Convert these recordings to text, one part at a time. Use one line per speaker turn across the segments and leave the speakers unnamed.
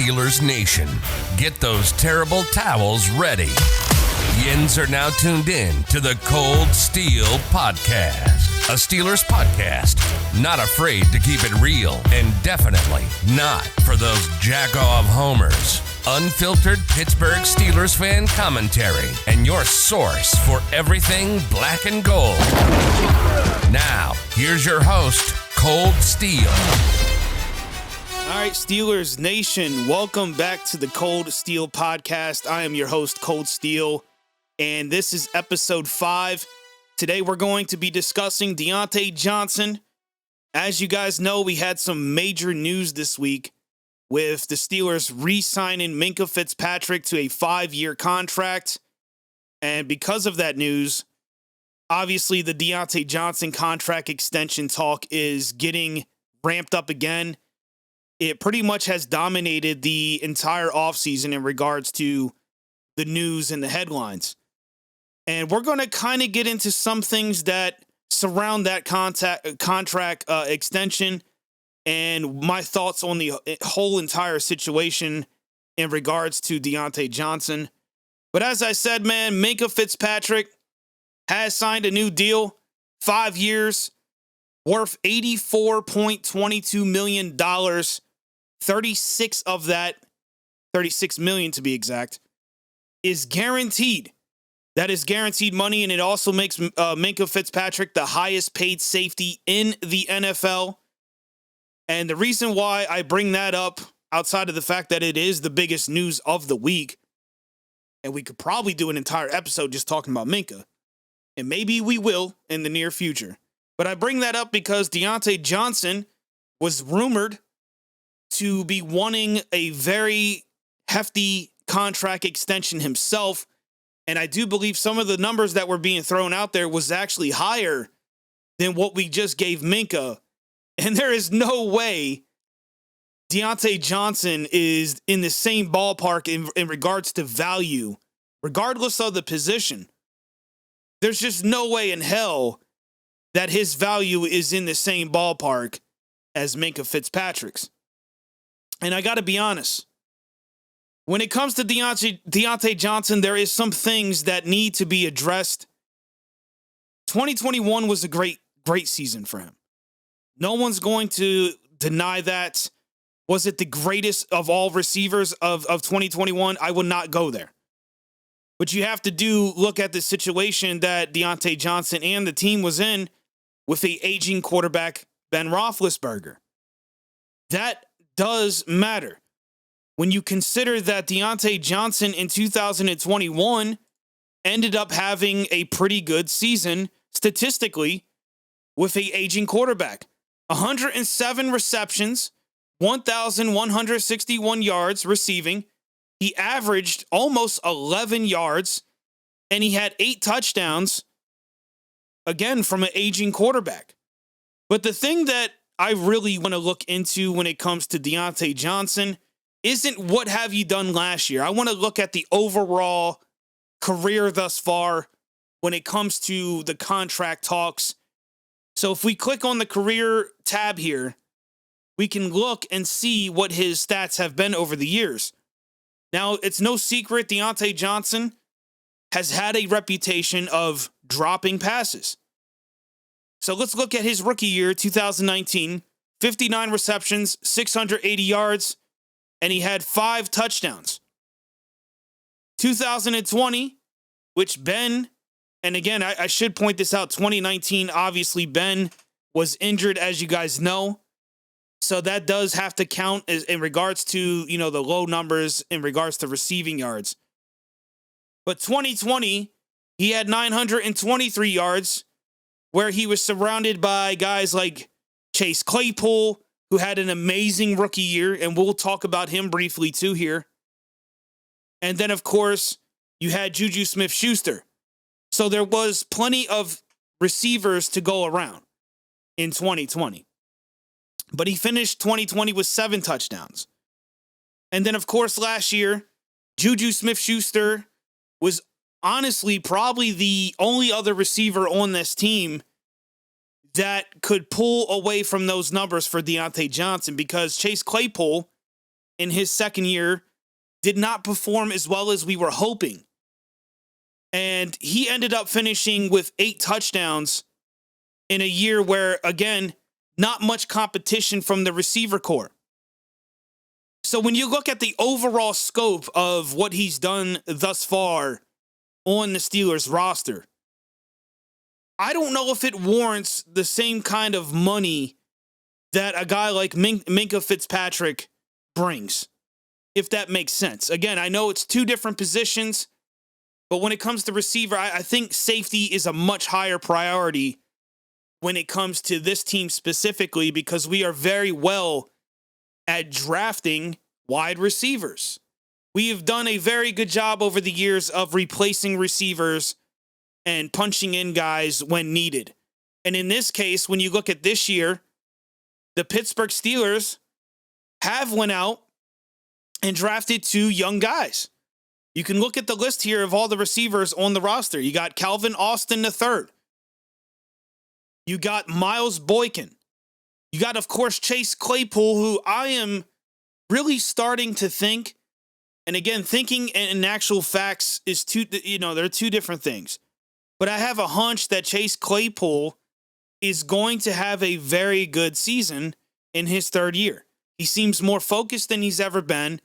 Steelers Nation. Get those terrible towels ready. Yins are now tuned in to the Kold Steel Podcast, a Steelers podcast not afraid to keep it real and definitely not for those jack-off homers. Unfiltered Pittsburgh Steelers fan commentary and your source for everything black and gold. Now, here's your host, Kold Steel.
All right, Steelers Nation, welcome back to the Kold Steel Podcast. I am your host, Kold Steel, and this is episode 5. Today, we're going to be discussing Diontae Johnson. As you guys know, we had some major news this week with the Steelers re-signing Minkah Fitzpatrick to a 5-year contract. And because of that news, obviously the Diontae Johnson contract extension talk is getting ramped up again. It pretty much has dominated the entire offseason in regards to the news and the headlines. And we're going to kind of get into some things that surround that contract extension and my thoughts on the whole entire situation in regards to Diontae Johnson. But as I said, man, Minkah Fitzpatrick has signed a new deal, 5 years, worth $84.22 million. 36 of that, 36 million to be exact, is guaranteed. That is guaranteed money, and it also makes Minkah Fitzpatrick the highest paid safety in the NFL. And the reason why I bring that up, outside of the fact that it is the biggest news of the week, and we could probably do an entire episode just talking about Minkah, and maybe we will in the near future. But I bring that up because Diontae Johnson was rumored to be wanting a very hefty contract extension himself. And I do believe some of the numbers that were being thrown out there was actually higher than what we just gave Minkah. And there is no way Diontae Johnson is in the same ballpark in regards to value, regardless of the position. There's just no way in hell that his value is in the same ballpark as Minkah Fitzpatrick's. And I got to be honest, when it comes to Diontae Johnson, there is some things that need to be addressed. 2021 was a great season for him. No one's going to deny that. Was it the greatest of all receivers of 2021? I will not go there. But you have to look at the situation that Diontae Johnson and the team was in with the aging quarterback, Ben Roethlisberger. That does matter. When you consider that Diontae Johnson in 2021 ended up having a pretty good season statistically with an aging quarterback. 107 receptions, 1,161 yards receiving. He averaged almost 11 yards, and he had 8 touchdowns, again, from an aging quarterback. But the thing that I really want to look into when it comes to Diontae Johnson isn't what have you done last year. I want to look at the overall career thus far when it comes to the contract talks. So if we click on the career tab here, we can look and see what his stats have been over the years. Now, it's no secret Diontae Johnson has had a reputation of dropping passes. So let's look at his rookie year, 2019, 59 receptions, 680 yards, and he had 5 touchdowns. 2020, which Ben, and again, I should point this out, 2019, obviously Ben was injured, as you guys know. So that does have to count in regards to, the low numbers in regards to receiving yards. But 2020, he had 923 yards, where he was surrounded by guys like Chase Claypool, who had an amazing rookie year, and we'll talk about him briefly too here. And then, of course, you had Juju Smith-Schuster. So there was plenty of receivers to go around in 2020. But he finished 2020 with 7 touchdowns. And then, of course, last year, Juju Smith-Schuster was honestly probably the only other receiver on this team that could pull away from those numbers for Diontae Johnson, because Chase Claypool in his second year did not perform as well as we were hoping. And he ended up finishing with 8 touchdowns in a year where, again, not much competition from the receiver corps. So when you look at the overall scope of what he's done thus far on the Steelers roster, I don't know if it warrants the same kind of money that a guy like Minkah Fitzpatrick brings, if that makes sense. Again, I know it's 2 different positions, but when it comes to receiver, I think safety is a much higher priority when it comes to this team specifically, because we are very well at drafting wide receivers. We have done a very good job over the years of replacing receivers and punching in guys when needed. And in this case, when you look at this year, the Pittsburgh Steelers have went out and drafted 2 young guys. You can look at the list here of all the receivers on the roster. You got Calvin Austin III. You got Miles Boykin. You got, of course, Chase Claypool, who I am really starting to think, and again, thinking and actual facts is they're 2 different things. But I have a hunch that Chase Claypool is going to have a very good season in his 3rd year. He seems more focused than he's ever been.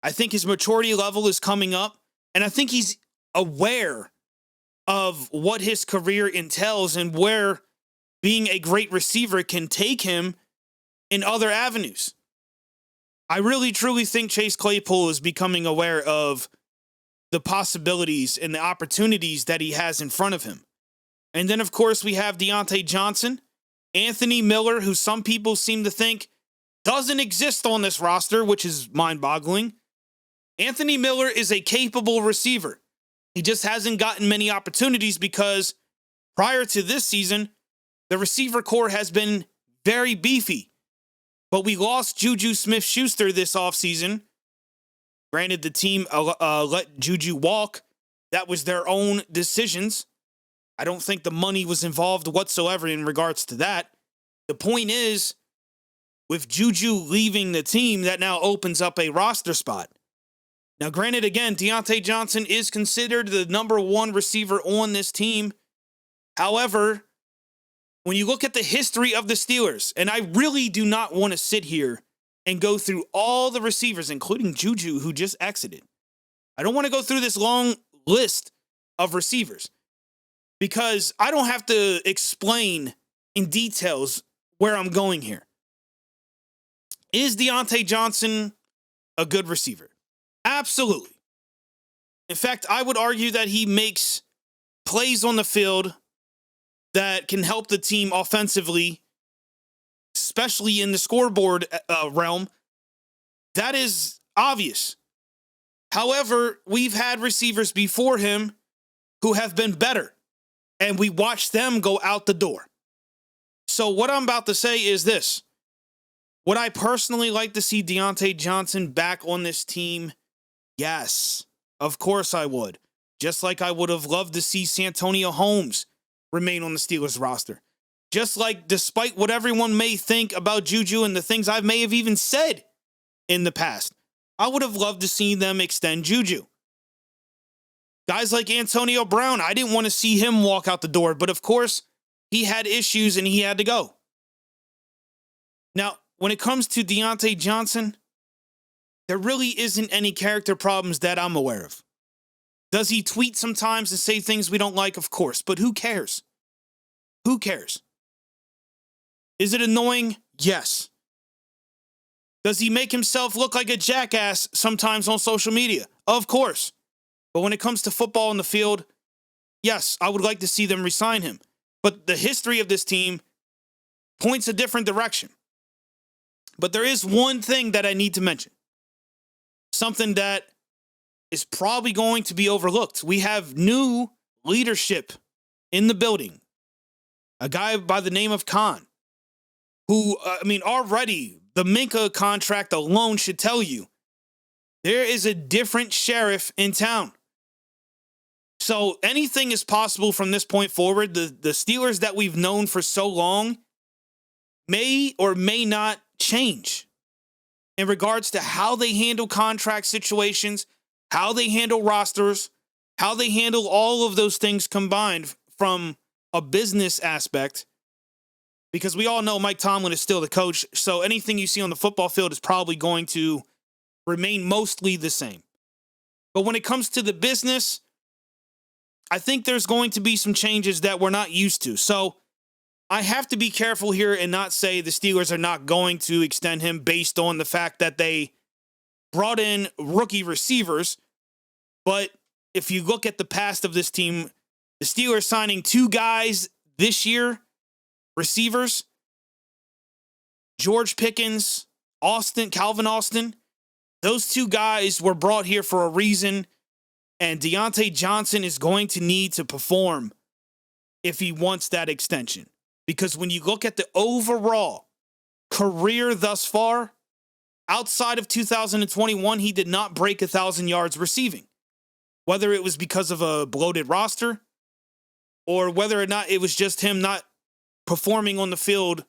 I think his maturity level is coming up, and I think he's aware of what his career entails and where being a great receiver can take him in other avenues. I really, truly think Chase Claypool is becoming aware of the possibilities and the opportunities that he has in front of him. And then, of course, we have Diontae Johnson, Anthony Miller, who some people seem to think doesn't exist on this roster, which is mind-boggling. Anthony Miller is a capable receiver. He just hasn't gotten many opportunities because prior to this season, the receiver corps has been very beefy. But we lost Juju Smith-Schuster this offseason. Granted, the team let Juju walk. That was their own decisions. I don't think the money was involved whatsoever in regards to that. The point is, with Juju leaving the team, that now opens up a roster spot. Now, granted, again, Diontae Johnson is considered the number 1 receiver on this team. However, when you look at the history of the Steelers, and I really do not want to sit here and go through all the receivers, including Juju, who just exited. I don't want to go through this long list of receivers because I don't have to explain in details where I'm going here. Is Diontae Johnson a good receiver? Absolutely. In fact, I would argue that he makes plays on the field that can help the team offensively, especially in the scoreboard realm. That is obvious. However, we've had receivers before him who have been better, and we watched them go out the door. So what I'm about to say is this. Would I personally like to see Diontae Johnson back on this team? Yes, of course I would. Just like I would have loved to see Santonio Holmes remain on the Steelers roster. Just like, despite what everyone may think about Juju and the things I may have even said in the past, I would have loved to see them extend Juju. Guys like Antonio Brown, I didn't want to see him walk out the door, but of course, he had issues and he had to go. Now, when it comes to Diontae Johnson, there really isn't any character problems that I'm aware of. Does he tweet sometimes and say things we don't like? Of course, but who cares? Who cares? Is it annoying? Yes. Does he make himself look like a jackass sometimes on social media? Of course. But when it comes to football in the field, yes, I would like to see them resign him. But the history of this team points a different direction. But there is one thing that I need to mention. Something that is probably going to be overlooked. We have new leadership in the building. A guy by the name of Khan, who, already the Minkah contract alone should tell you there is a different sheriff in town. So anything is possible from this point forward. The Steelers that we've known for so long may or may not change. in regards to how they handle contract situations, how they handle rosters, how they handle all of those things combined from a business aspect. Because we all know Mike Tomlin is still the coach, so anything you see on the football field is probably going to remain mostly the same. But when it comes to the business, I think there's going to be some changes that we're not used to. So I have to be careful here and not say the Steelers are not going to extend him based on the fact that they brought in rookie receivers. But if you look at the past of this team, the Steelers signing 2 guys this year, receivers, George Pickens, Calvin Austin, those 2 guys were brought here for a reason, and Diontae Johnson is going to need to perform if he wants that extension. Because when you look at the overall career thus far, outside of 2021, he did not break 1,000 yards receiving. Whether it was because of a bloated roster or whether or not it was just him not performing on the field,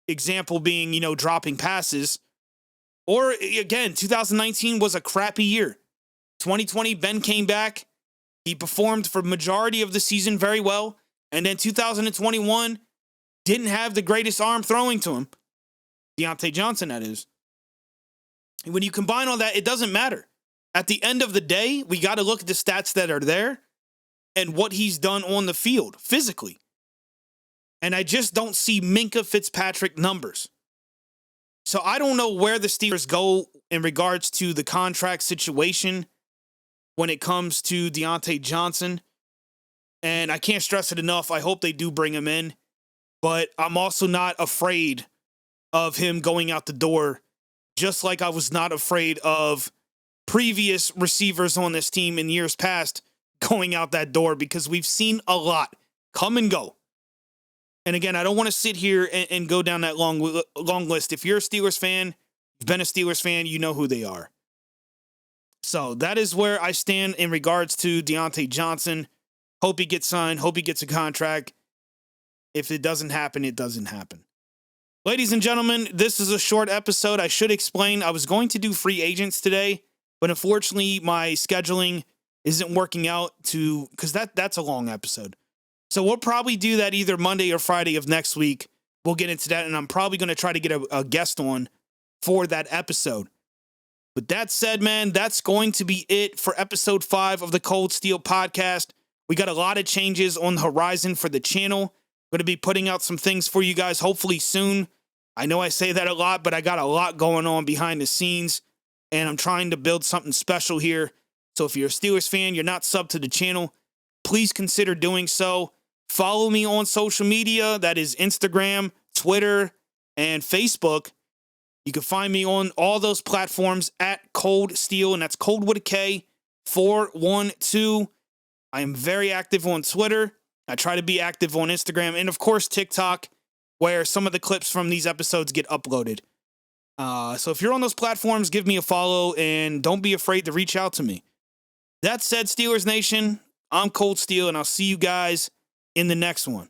example being, dropping passes. Or again, 2019 was a crappy year. 2020, Ben came back. He performed for majority of the season very well. And then 2021 didn't have the greatest arm throwing to him. Diontae Johnson, that is. And when you combine all that, it doesn't matter. At the end of the day, we got to look at the stats that are there and what he's done on the field physically. And I just don't see Minkah Fitzpatrick numbers. So I don't know where the Steelers go in regards to the contract situation when it comes to Diontae Johnson. And I can't stress it enough. I hope they do bring him in. But I'm also not afraid of him going out the door, just like I was not afraid of previous receivers on this team in years past going out that door, because we've seen a lot come and go. And again, I don't want to sit here and go down that long list. If you're a Steelers fan, you've been a Steelers fan, you know who they are. So that is where I stand in regards to Diontae Johnson. Hope he gets signed. Hope he gets a contract. If it doesn't happen, it doesn't happen. Ladies and gentlemen, this is a short episode. I should explain, I was going to do free agents today, but unfortunately my scheduling isn't working out because that's a long episode. So we'll probably do that either Monday or Friday of next week. We'll get into that, and I'm probably going to try to get a guest on for that episode. But that said, man, that's going to be it for episode 5 of the Kold Steel Podcast. We got a lot of changes on the horizon for the channel. Going to be putting out some things for you guys hopefully soon. I know I say that a lot, but I got a lot going on behind the scenes, and I'm trying to build something special here. So if you're a Steelers fan, you're not subbed to the channel, please consider doing so. Follow me on social media. That is Instagram, Twitter, and Facebook. You can find me on all those platforms at Kold Steel, and that's Kold with a K, 412. I am very active on Twitter. I try to be active on Instagram, and of course TikTok, where some of the clips from these episodes get uploaded. So if you're on those platforms, give me a follow, and don't be afraid to reach out to me. That said, Steelers Nation, I'm Kold Steel, and I'll see you guys in the next one.